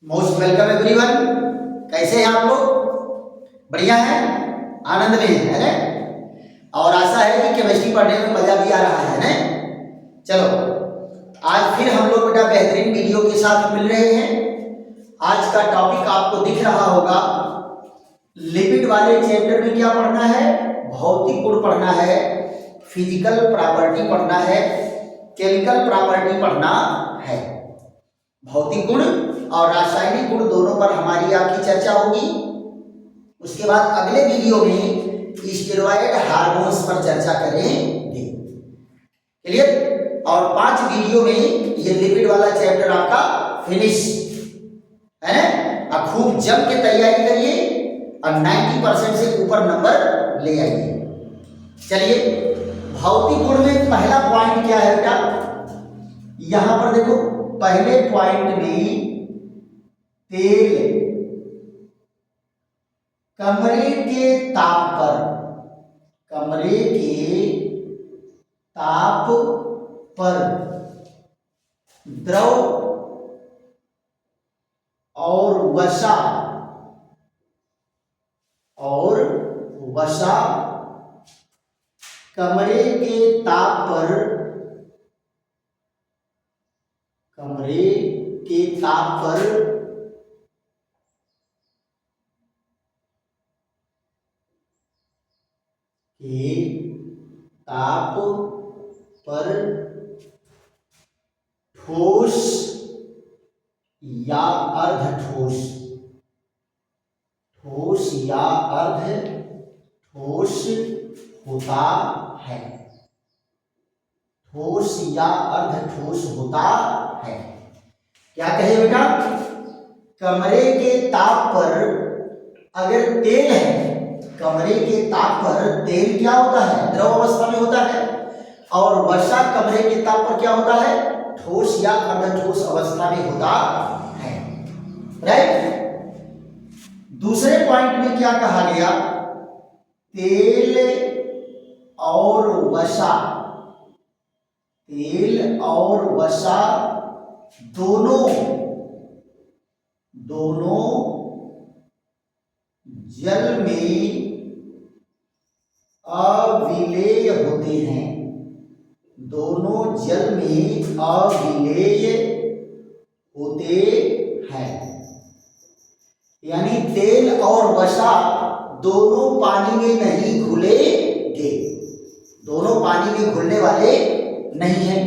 Most welcome everyone. कैसे हैं आप लोग? बढ़िया है, आनंद में है ना? और आशा है कि केमिस्ट्री पढ़ने में मजा भी आ रहा है ना? चलो, आज फिर हम लोग बेटा बेहतरीन वीडियो के साथ मिल रहे हैं। आज का टॉपिक आपको दिख रहा होगा। लिपिड वाले चैप्टर में क्या पढ़ना है? भौतिक गुण पढ़ना है, फिजिकल प्रॉपर्टी पढ़ना है, केमिकल प्रॉपर्टी पढ़ना है। भौतिक गुण और रासायनिक गुण दोनों पर हमारी आपकी चर्चा होगी। उसके बाद अगले वीडियो में स्टेरॉयड हार्मोन्स पर चर्चा करेंगे। क्लियर? और 5 वीडियो में ये लिपिड वाला चैप्टर आपका फिनिश है ना? खूब जम के तैयारी करिए और 90% से ऊपर नंबर ले आइए। चलिए, भौतिक गुण में पहला पॉइंट क्या है बेटा? यहां पर देखो, पहले पॉइंट में तेल कमरे के ताप पर द्रव और वसा कमरे के ताप पर ठोस या अर्धठोस होता है। ठोस या अर्धठोस होता है। क्या कहे बेटा? कमरे के ताप पर अगर तेल है, कमरे के ताप पर तेल क्या होता है? द्रव अवस्था में होता है। और वसा कमरे के ताप पर क्या होता है? ठोस या अर्धठोस अवस्था में होता है। राइट? दूसरे पॉइंट में क्या कहा गया? तेल और वसा दोनों जल में अविलेय होते हैं। दोनों जल में अविलेय होते हैं। यानी तेल और वसा दोनों पानी में नहीं घुलेंगे। दोनों पानी में घुलने वाले नहीं हैं।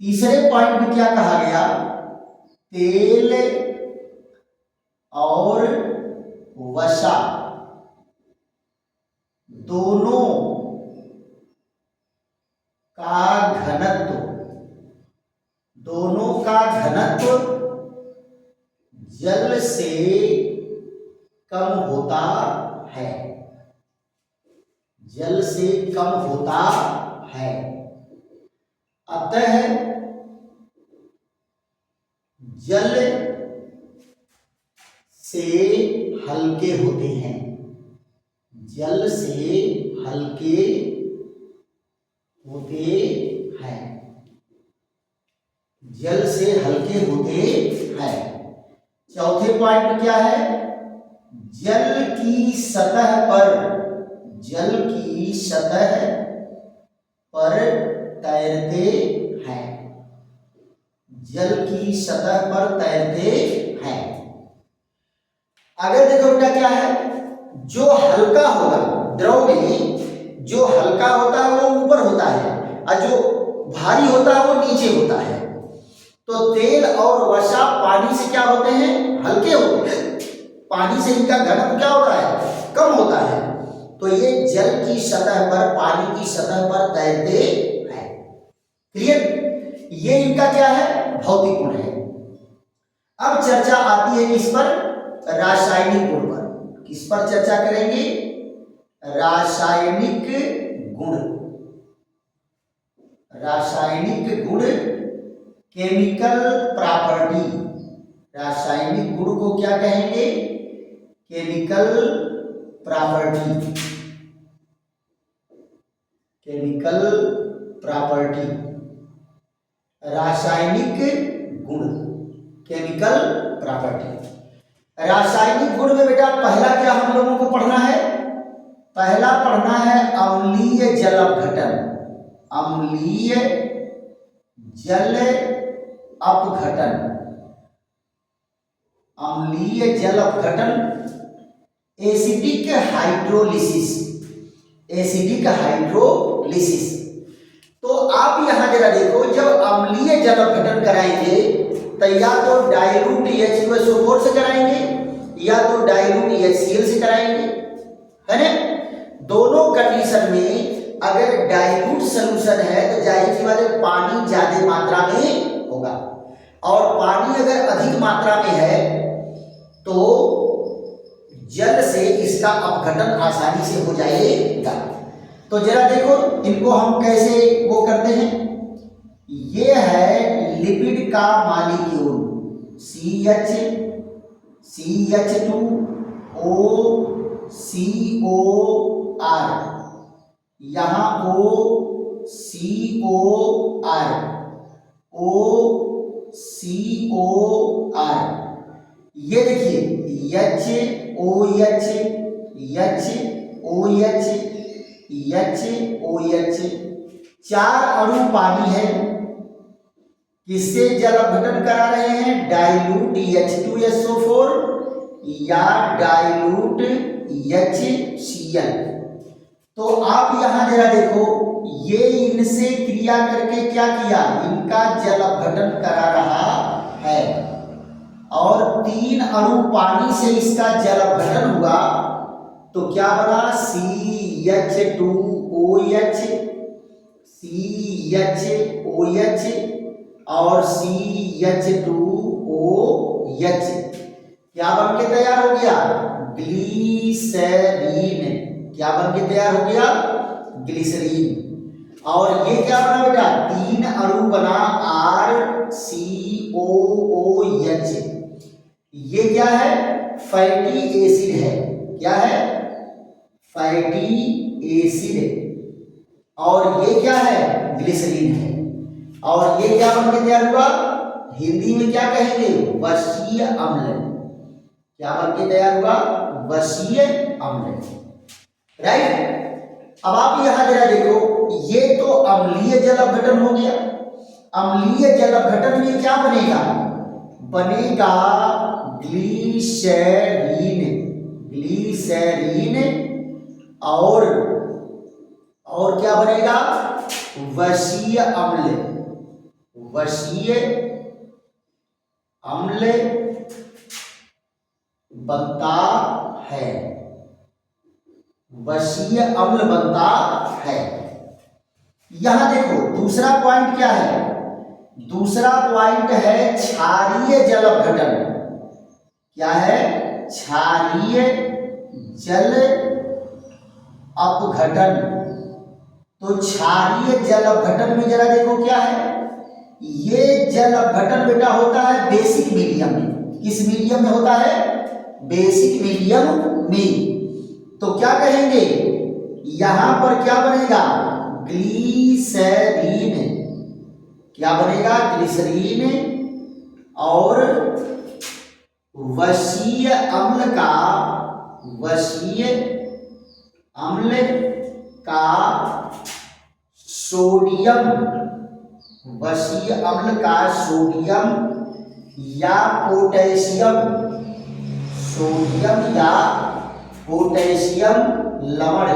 तीसरे पॉइंट में क्या कहा गया? तेल और वसा दोनों का घनत्व जल से कम होता है। अतः जल से हल्के होते हैं। चौथे पॉइंट में क्या है? जल की सतह पर तैरते हैं। अगर देखो बेटा क्या है? जो हल्का होगा, द्रव में जो हल्का होता है वो ऊपर होता है और जो भारी होता है वो नीचे होता है। तो तेल और वसा पानी से क्या होते हैं? हल्के होते हैं। पानी से इनका घनत्व क्या होता है? कम होता है। तो ये जल की सतह पर, पानी की सतह पर तैरते हैं। क्लियर? ये इनका क्या है? भौतिक गुण है। अब चर्चा आती है किस पर? रासायनिक गुण पर। किस पर चर्चा करेंगे? रासायनिक गुण, केमिकल प्रॉपर्टी। रासायनिक गुण को क्या कहेंगे? Chemical property. रासायनिक गुण। Chemical property. रासायनिक गुण में बेटा पहला क्या हम लोगों को पढ़ना है? पहला पढ़ना है अम्लीय जल अपघटन। अम्लीय जल अपघटन, अम्लीय जल अपघटन, एसिडिक हाइड्रोलिसिस, एसिडिक हाइड्रोलिसिस। तो आप यहां जरा देखो, जब अम्लीय जल अपघटन कराएंगे तो या तो डाइल्यूट H2SO4 से कराएंगे या तो डाइल्यूट HCl से कराएंगे, है ना। दोनों कंडीशन में अगर डाइल्यूट सॉल्यूशन है तो जाहिर सी बात है पानी ज्यादा मात्रा में होगा, और पानी अगर अधिक मात्रा में है तो जल से इसका अपघटन आसानी से हो जाएगा। तो जरा देखो इनको हम कैसे वो करते हैं। ये है लिपिड का मॉलिक्यूल CH2OCOR, यहाँ OCOR, OCOR, ये देखिए HOH, चार अणु पानी है, किससे जल अपघटन करा रहे हैं? डाइल्यूट H2SO4 या डाइल्यूट HCl। तो आप यहां जरा देखो, ये इनसे क्रिया करके क्या किया? इनका जल अपघटन करा रहा है, और तीन अणु पानी से इसका जल अपघटन हुआ तो क्या बना? CH2OH, CHOH और CH2OH, क्या बन के तैयार हो गया? ग्लिसरीन। क्या बन के तैयार हो गया? ग्लिसरीन। और ये क्या बना बेटा? तीन अणु बना RCOOH। ये क्या है? फैटी एसिड है। क्या है? Fatty acid. और ये क्या है? ग्लिसरीन है। और ये क्या बन के तैयार हुआ? हिंदी में क्या कहेंगे? वसीय अम्ल। क्या बन के तैयार हुआ? वसीय अम्ल। राइट। अब आप यहां जरा देखो, ये तो अम्लीय जल अपघटन हो गया। अम्लीय जल अपघटन में क्या बनेगा? बनेगा ग्लिसरीन। ग्लिसरीन। और क्या बनेगा? वसीय अम्ल। वसीय अम्ल बनता है। वसीय अम्ल बनता है। यहां देखो दूसरा पॉइंट क्या है? दूसरा पॉइंट है क्षारीय जल अपघटन। क्या है? क्षारीय जल अपघटन। तो क्षारीय जल अपघटन में जरा देखो क्या है? ये जल अपघटन बेटा होता है बेसिक मीडियम में। किस मीडियम में होता है? बेसिक मीडियम में। तो क्या कहेंगे? यहां पर क्या बनेगा? ग्लिसरीन। क्या बनेगा? ग्लिसरीन। और वसीय अम्ल का सोडियम। वसीय अम्ल का सोडियम या पोटेशियम। सोडियम या पोटेशियम लवण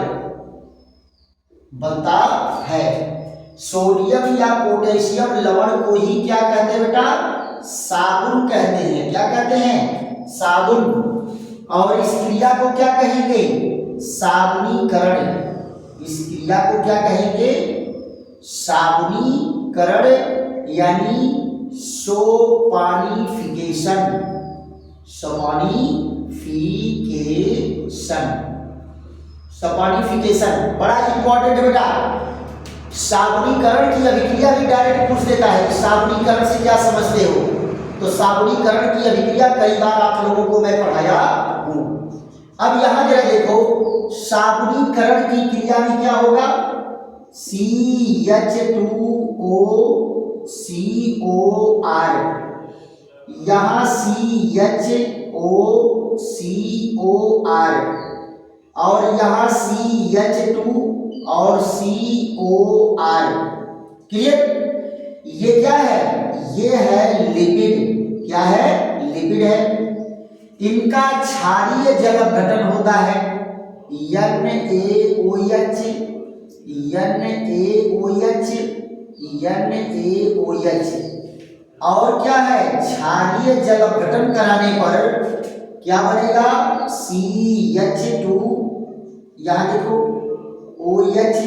बनता है। सोडियम या पोटेशियम लवण को ही क्या कहते हैं बेटा? साबुन कहते हैं। क्या कहते हैं? साबुन। और इस क्रिया को क्या कहेंगे? साबुनीकरण। इस क्रिया को क्या कहेंगे? साबुनीकरण यानी सोपानिफिकेशन। सपानिफिकेशन बड़ा इंपॉर्टेंट है बेटा। साबुनीकरण की अभिक्रिया भी डायरेक्ट पूछ देता है कि साबुनीकरण से क्या समझते हो। तो साबुनीकरण की अभिक्रिया कई बार आप लोगों को मैं पढ़ाया हूं। अब यहां जरा देखो, साबुनीकरण की क्रिया में क्या होगा? CH2OCOR, यहाँ CHOCOR और यहाँ CH2 और COR। क्लियर? ये क्या है? ये है लिपिड। क्या है? लिपिड है। इनका क्षारीय जल अपघटन होता है NaOH, NaOH। और क्या है? क्षारीय जल अपघटन कराने पर क्या बनेगा? CH2, यहाँ देखो OH,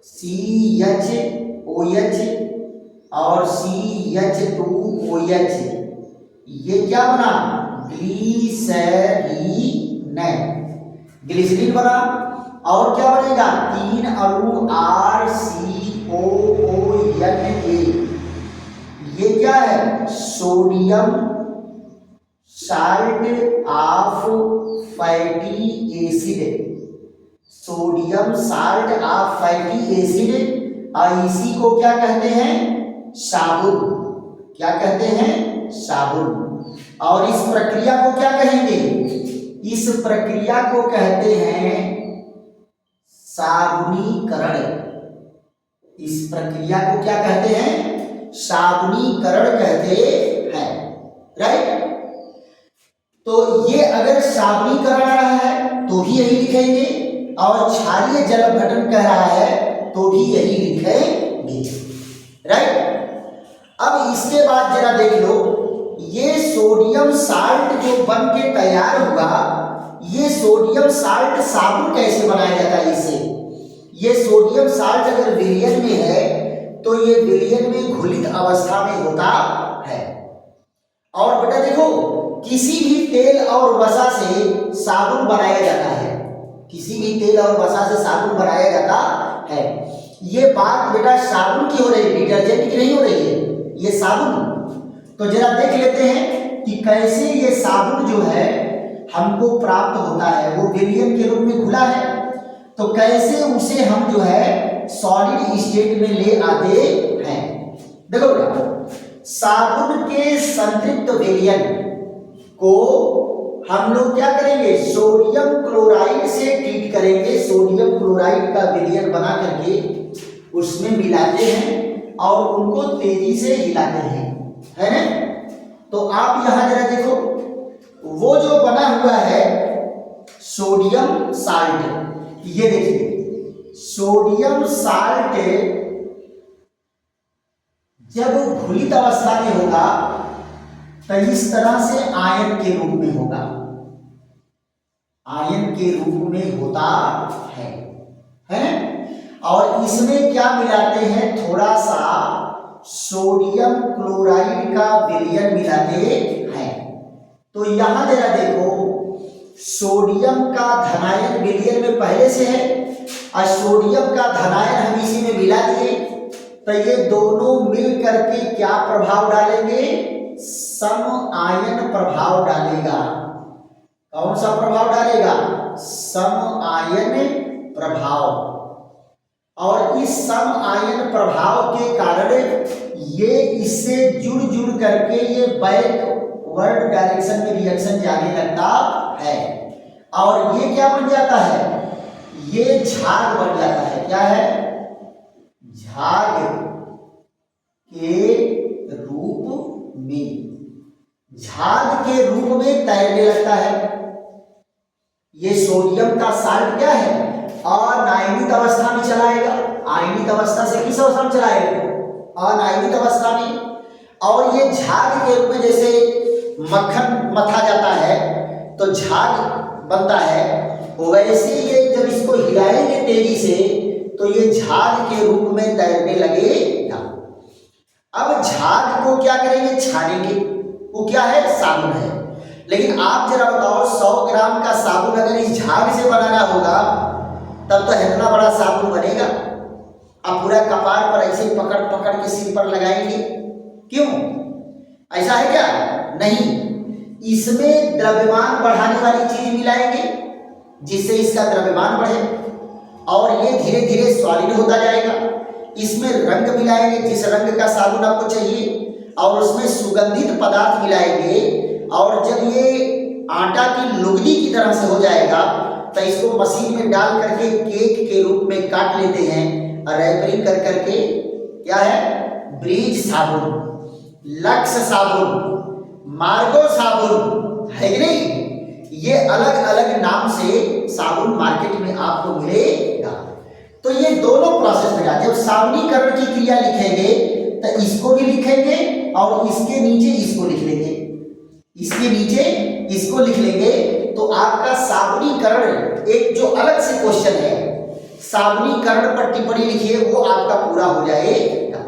CHOH और CH2OH। ये क्या बना? ग्लिसरीन बना। और क्या बनेगा? 3 अणु RCOONA। ये क्या है? Sodium salt of fatty acid. Sodium salt of fatty acid. और इसी को क्या कहते हैं? साबुन। क्या कहते हैं? साबुन। और इस प्रक्रिया को क्या कहेंगे? इस प्रक्रिया को कहते हैं साबुनीकरण। इस प्रक्रिया को क्या कहते हैं? साबुनीकरण कहते हैं। राइट? तो ये अगर साबुनीकरण आ रहा है तो भी यही लिखेंगे, और क्षारीय जल अपघटन कह रहा है तो भी यही लिखेंगे। राइट? अब इसके बाद जरा देख लो, ये सोडियम साल्ट जो बन के तैयार हुआ, ये सोडियम साल्ट साबुन कैसे बनाया जाता है? इससे ये सोडियम साल्ट अगर विलयन में है तो ये विलयन में घुलित अवस्था में होता है। और बेटा देखो, किसी भी तेल और वसा से साबुन बनाया जाता है। किसी भी तेल और वसा से साबुन बनाया जाता है। ये बात बेटा साबुन की हो रही है, डिटर्जेंट की नहीं हो रही है। ये साबुन। तो जरा देख लेते हैं कि कैसे ये साबुन जो है हमको प्राप्त होता है। वो विलयन के रूप में घुला है, तो कैसे उसे हम जो है सॉलिड स्टेट में ले आते हैं। देखो बेटा, साबुन के संतृप्त विलयन को हम लोग क्या करेंगे? सोडियम क्लोराइड से ट्रीट करेंगे। सोडियम क्लोराइड का विलयन बना करके उसमें मिलाते हैं और उनको तेजी से हिलाते हैं, है ना? तो आप यहां जरा देखो, वो जो बना हुआ है सोडियम साल्ट, ये देखिए सोडियम साल्ट जब घुलित अवस्था में होगा तो इस तरह से आयन के रूप में होगा। आयन के रूप में होता है। और इसमें क्या मिलाते हैं? थोड़ा सा सोडियम क्लोराइड का विलयन मिलाते हैं। तो यहां जरा देखो, सोडियम का धनायन विलयन में पहले से है और सोडियम का धनायन हम इसी में मिला दिए, तो ये दोनों मिल करके क्या प्रभाव डालेंगे? सम आयन प्रभाव डालेगा। कौन सा प्रभाव डालेगा? सम आयन प्रभाव। और इस सम आयन प्रभाव के कारण ये इससे जुड़ जुड़ करके ये बैकवर्ड डायरेक्शन में रिएक्शन जाने लगता है। और ये क्या बन जाता है? ये झाग बन जाता है। क्या है? झाग के रूप में, झाग के रूप में तैरने लगता है। ये सोडियम का साल्ट क्या है? अनायनित अवस्था में चलाएगा। आयनित अवस्था से किस अवस्था में चलाएगा? अनायनित अवस्था में। और ये झाग के रूप में, जैसे मक्खन मथा जाता है तो झाग बनता है, वैसे ये जब इसको हिलाएंगे तेजी से तो ये झाग के रूप में तैरने लगेगा। अब झाग को क्या करेंगे? छानेंगे। वो क्या है? साबुन है। लेकिन आप जरा बताओ, 100 ग्राम का साबुन अगर इस झाग से बनाना होगा तब तो इतना बड़ा साबुन बनेगा। आप पूरा कपार पर ऐसे पकड़ पकड़ के सिर पर लगाएंगे। क्यों? ऐसा है क्या? नहीं, इसमें द्रव्यमान बढ़ाने वाली चीज मिलाएंगे जिससे इसका द्रव्यमान बढ़े और ये धीरे धीरे सॉलिड होता जाएगा। इसमें रंग मिलाएंगे, जिस रंग का साबुन आपको चाहिए, और उसमें सुगंधित पदार्थ मिलाएंगे और जब ये आटा की लुगदी की तरह से हो जाएगा तो इसको मशीन में डाल करके केक के रूप में काट लेते हैं और रैपरिंग कर करके क्या है, ब्रीज साबुन, लक्स साबुन, मार्गो साबुन, है कि नहीं, ये अलग अलग नाम से साबुन मार्केट में आपको मिलेगा। तो ये दोनों प्रोसेस में जब साबुनीकरण की क्रिया लिखेंगे तो इसको भी लिखेंगे और इसके नीचे इसको लिख लेंगे, इसके नीचे इसको लिख लेंगे तो आपका साबुनीकरण एक जो अलग से क्वेश्चन है साबुनीकरण पर टिप्पणी लिखिए वो आपका पूरा हो जाएगा।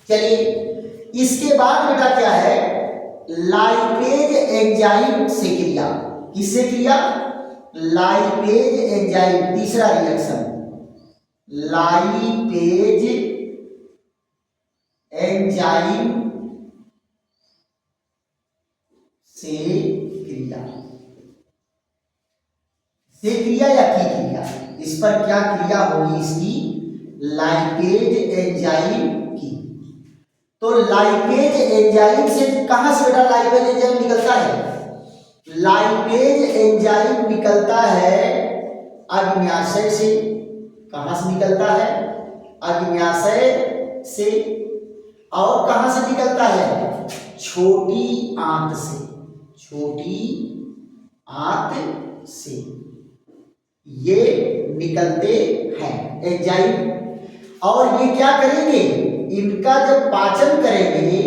चलिए इसके बाद बेटा क्या है, लाइपेज एंजाइम से क्रिया, किससे क्रिया, लाइपेज एंजाइम, तीसरा रिएक्शन लाइपेज एंजाइम से क्रिया या की क्रिया, इस पर क्या क्रिया होगी इसकी, लाइपेज एंजाइम की। तो लाइपेज एंजाइम से कहां से बेटा लाइपेज एंजाइम निकलता है, लाइपेज एंजाइम निकलता है अग्न्याशय से, कहां से निकलता है, अग्न्याशय से, और कहां से निकलता है, छोटी आंत से, छोटी आंत से ये निकलते हैं एंजाइम। और ये क्या करेंगे, इनका जब पाचन करेंगे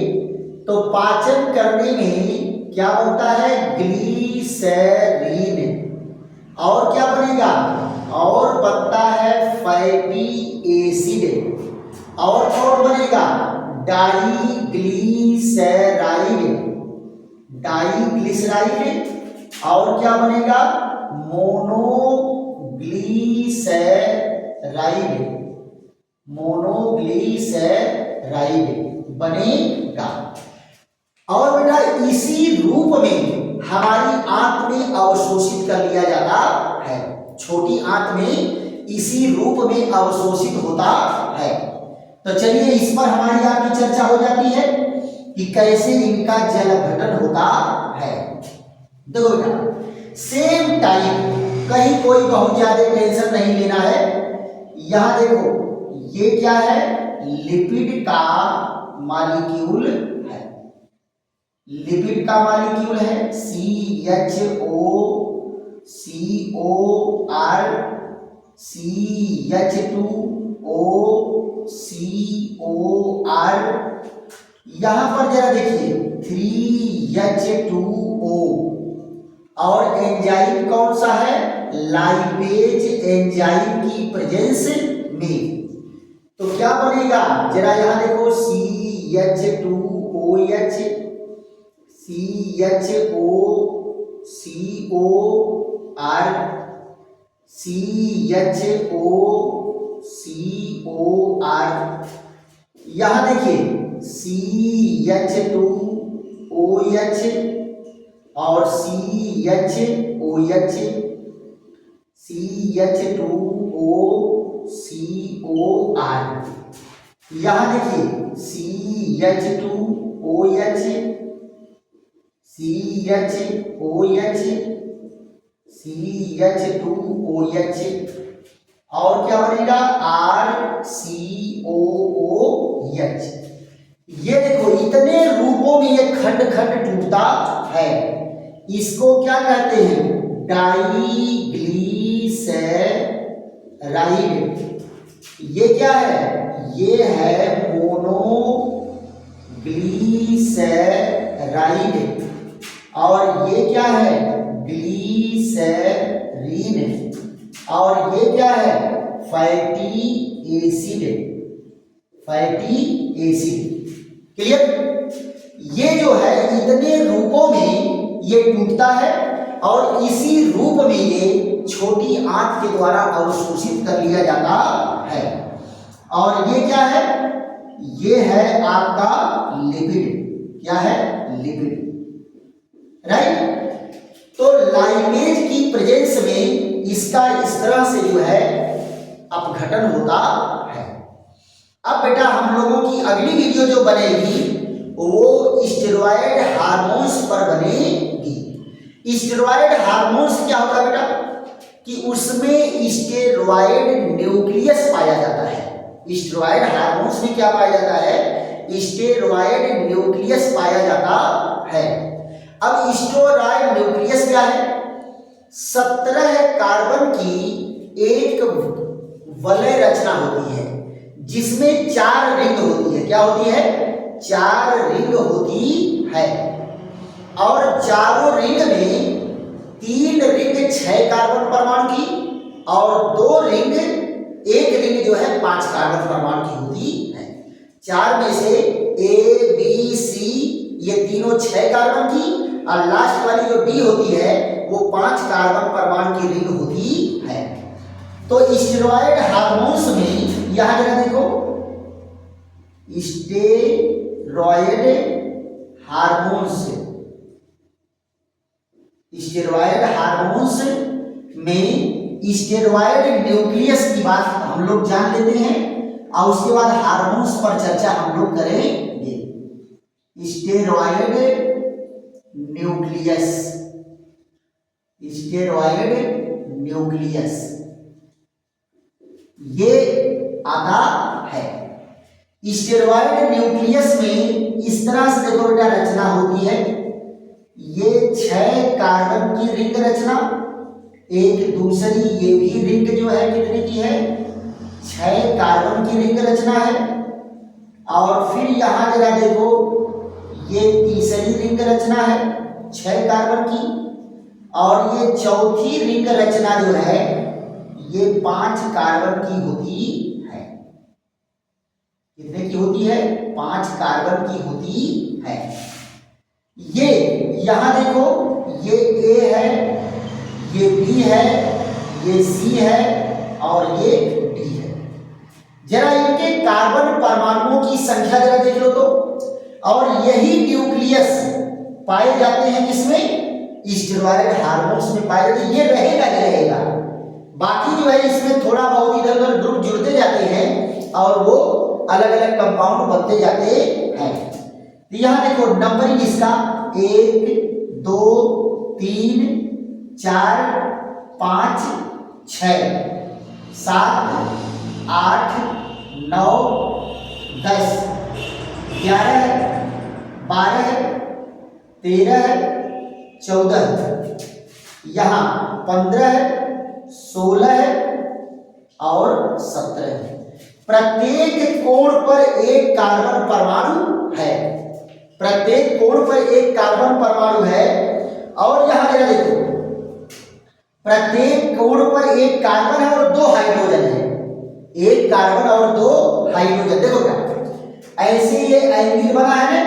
तो पाचन करने में क्या बनता है, ग्लीसरीन, और क्या बनेगा, और बनता है फैटी एसिड, और कौन बनेगा, डाइग्लिसराइड, डाइग्लिसराइड, और क्या बनेगा, मोनोग्लिसराइड, मोनोग्लिसराइड बनेगा। और बेटा इसी रूप में हमारी आंत में अवशोषित कर लिया जाता है, छोटी आंत में इसी रूप में अवशोषित होता है। तो चलिए इस पर हमारी आपकी चर्चा हो जाती है कि कैसे इनका जल घटन होता है। देखो बेटा सेम टाइम, कहीं कोई बहुत ज्यादा टेंशन नहीं लेना है। यहां देखो ये क्या है, लिपिड का मॉलिक्यूल है, लिपिड का मॉलिक्यूल है CHOCOR CH2OCOR, यहां पर जरा देखिए 3H2O, और एंजाइम कौन सा है, लाइपेज एंजाइम की प्रेजेंस में। तो क्या बनेगा, जरा यहां देखो CH2OH CHOCOR CHOCOR, यहां देखिए CH2OH और CHOH CH2OCOR, यहां देखिए CH2OH CHOH CH2OH, और क्या बनेगा RCOOH। ये देखो इतने रूपों में ये खंड खंड टूटता है, इसको क्या कहते हैं, डाइग्लिसराइड। ये क्या है, ये है मोनोग्लिसराइड, और ये क्या है, ग्लीसरीन, और ये क्या है, fatty acid, fatty acid. Clear, ये जो है इतने रूपों में ये टूटता है और इसी रूप में ये छोटी आंत के द्वारा अवशोषित कर लिया जाता है। और ये क्या है, ये है आपका लिपिड, क्या है, लिपिड, राइट। तो लाइपेज की प्रेजेंस में इसका इस तरह से जो है अपघटन होता है। अब बेटा हम लोगों की अगली वीडियो जो बनेगी वो स्टेरॉयड हार्मोन्स पर बनेगी। स्टेरॉयड हार्मोन्स क्या होता है बेटा कि उसमें स्टेरॉयड न्यूक्लियस पाया जाता है। स्टेरॉयड हार्मोन्स में क्या पाया जाता है? स्टेरॉयड न्यूक्लियस पाया जाता है। अब स्टेरॉयड न्यूक्लियस क्या है? 17 कार्बन की एक वलय रचना होती है जिसमें 4 रिंग होती है। क्या होती है? 4 रिंग होती है और चारों रिंग में 3 रिंग 6 कार्बन परमाणु की और 2 रिंग, एक रिंग जो है 5 कार्बन परमाणु की होती है। 4 में से ए बी सी ये तीनों 6 कार्बन की और लास्ट वाली जो डी होती है वो 5 कार्बन परमाणु की रिंग होती है। तो स्टेरॉयड हार्मोन्स में यहां जरा देखो, स्टेरॉयड हार्मोन्स, स्टेरॉयड हार्मोन्स में स्टेरॉयड न्यूक्लियस की बात हम लोग जान लेते हैं और उसके बाद हार्मोन्स पर चर्चा हम लोग करेंगे। स्टेरॉयड न्यूक्लियस, स्टेरॉयड न्यूक्लियस ये आता है। स्टेरॉयड न्यूक्लियस में इस तरह से देखो बेटा रचना होती है। ये 6 कार्बन की रिंग रचना, एक दूसरी ये भी रिंग जो है कितने की है? 6 कार्बन की रिंग रचना है। और फिर यहां जरा देखो ये तीसरी रिंग रचना है 6 कार्बन की और ये चौथी रिंग रचना जो है ये 5 कार्बन की होती है। कितने की होती है? 5 कार्बन की होती है। ये यहां देखो ये ए है, ये बी है, ये सी है और ये डी है। जरा इनके कार्बन परमाणुओं की संख्या जरा देख लो तो, और यही न्यूक्लियस पाए जाते हैं किसमें? स्टेरॉयड हार्मोन्स में पाए जाते हैं। ये रहेगा ही रहेगा, बाकी जो है इसमें थोड़ा बहुत इधर उधर ग्रुप जुड़ते जाते हैं और वो अलग अलग कंपाउंड बनते जाते हैं। तो यहां देखो नंबरिंग इसका 1 2 3 4 5 6 7 8 9 10 11 12 13 14 यहां 15 16 और 17। प्रत्येक कोण पर एक कार्बन परमाणु है, प्रत्येक कोण पर एक कार्बन परमाणु है। और यहां जरा देखो प्रत्येक कोण पर एक कार्बन है और 2 हाइड्रोजन है। एक कार्बन और 2 हाइड्रोजन। देखो क्या ऐसे ये एंगल बना है ना,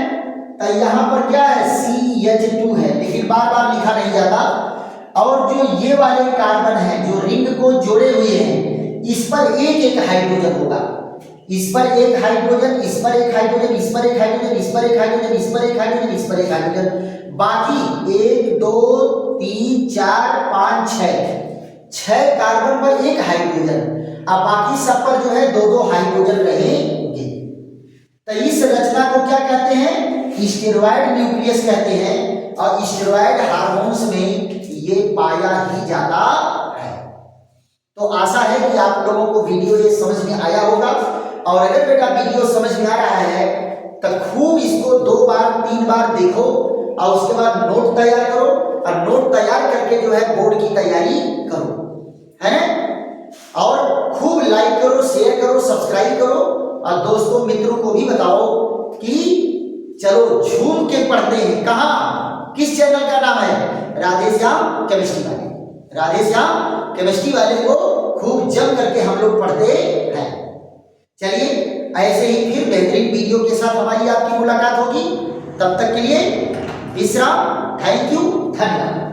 तो यहां पर क्या है? CH2 है, लेकिन बार बार लिखा नहीं जाता। और जो ये वाले कार्बन है जो रिंग को जोड़े हुए हैं इस पर एक एक हाइड्रोजन होगा। इस पर एक हाइड्रोजन, इस पर एक हाइड्रोजन, इस पर एक हाइड्रोजन, इस पर एक हाइड्रोजन, इस पर एक हाइड्रोजन, इस पर एक हाइड्रोजन। बाकी 1 2 3 4 5 6 कार्बन पर एक हाइड्रोजन। अब बाकी सब पर जो है 2 हाइड्रोजन रहेंगे। तो इस रचना को क्या कहते हैं? स्टेरॉयड न्यूक्लियस कहते हैं और स्टेरॉयड हार्मोन्स में ये पाया ही जाता है। तो आशा है कि आप लोगों को वीडियो ये समझ में आया होगा। और अगर बेटा वीडियो समझ में आ रहा है तो खूब इसको 2 बार 3 बार देखो और उसके बाद नोट तैयार करो और नोट तैयार करके जो है बोर्ड की तैयारी करो, है ना? और खूब लाइक करो, शेयर करो, सब्सक्राइब करो और दोस्तों मित्रों को भी बताओ कि चलो झूम के पढ़ते हैं। कहाँ? किस चैनल का नाम है? राधेश्याम केमिस्ट्री वाले। राधेश्याम केमिस्ट्री वाले को खूब जम करके हम लोग पढ़ते हैं। चलिए ऐसे ही फिर बेहतरीन वीडियो के साथ हमारी आपकी मुलाकात होगी। तब तक के लिए विश्राम। थैंक यू, धन्यवाद।